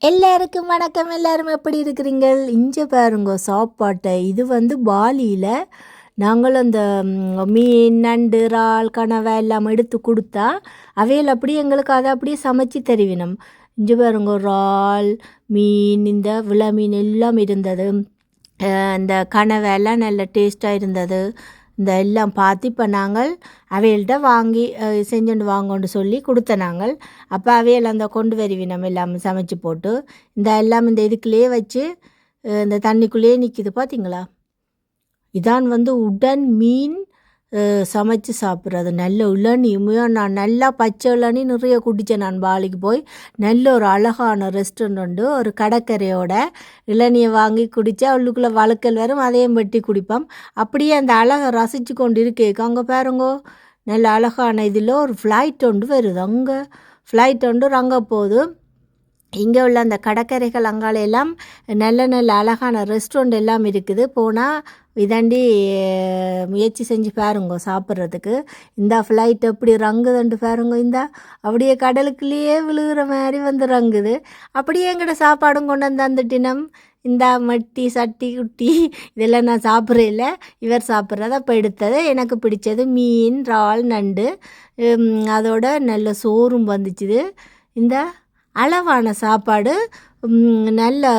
எல்லாருக்கும் வணக்கம். எல்லாரும் எப்படி இருக்கிறீங்க? இங்கே பாருங்க சாப்பாட்டை. இது வந்து பாலியில் நாங்கள் அந்த மீன் நண்டு இறால் கனவை எல்லாம் எடுத்து கொடுத்தா அவையில் அப்படியே எங்களுக்கு அதை அப்படியே சமைச்சு தருவினோம். இங்கே பாருங்க இறால் மீன் இந்த விள மீன் எல்லாம் இருந்தது. இந்த கனவை எல்லாம் நல்ல டேஸ்ட்டாக இருந்தது. இந்த எல்லாம் பார்த்து இப்போ நாங்கள் அவைகள்கிட்ட வாங்கி செஞ்சுட்டு வாங்கன்னு சொல்லி கொடுத்த நாங்கள். அப்போ அவையில் அந்த கொண்டு வருவி நம்ம எல்லாம் சமைச்சு போட்டு இந்த எல்லாம் இந்த இதுக்குள்ளேயே வச்சு இந்த தண்ணிக்குள்ளேயே நிற்கிது பார்த்தீங்களா. இதான் வந்து உடன் மீன் சமைச்சு சாப்பிட்றது. நல்ல இளநியுமையாக நான் நல்லா பச்சை இளநி நிறைய குடித்தேன். நான் பாலிக்கு போய் நல்ல ஒரு அழகான ரெஸ்டாரண்ட் உண்டு, ஒரு கடற்கரையோட இளநியை வாங்கி குடித்தா உள்ளுக்குள்ளே வழுக்கல் வரும், அதையும் வெட்டி குடிப்போம். அப்படியே அந்த அழகை ரசித்து கொண்டு இருக்கேக்கு அங்கே பாருங்கோ நல்ல அழகான இதில் ஒரு ஃப்ளைட் ஒன்று வருது. அங்கே ஃப்ளைட் ஒன்று அங்கே போகுது. இங்கே உள்ள அந்த கடற்கரைகள் அங்காலையெல்லாம் நல்ல நல்ல அழகான ரெஸ்டாரண்ட் எல்லாம் இருக்குது. போனால் இதாண்டி முயற்சி செஞ்சு பாருங்க சாப்பிட்றதுக்கு. இந்த ஃப்ளைட் எப்படி ரங்குதுன்ட்டு பாருங்க. இந்த அப்படியே கடலுக்குள்ளேயே விழுகிற மாதிரி வந்து ரங்குது. அப்படியே எங்கிட்ட சாப்பாடும் கொண்டு வந்து தந்துட்டினம். இந்த மட்டி சட்டி குட்டி இதெல்லாம் நான் சாப்பிட்றதில்ல, இவர் சாப்பிட்றது. அப்போ எடுத்தது எனக்கு பிடிச்சது மீன் இறால் நண்டு, அதோட நல்ல சோறும் வந்துச்சுது. இந்த அளவான சாப்பாடு, நல்ல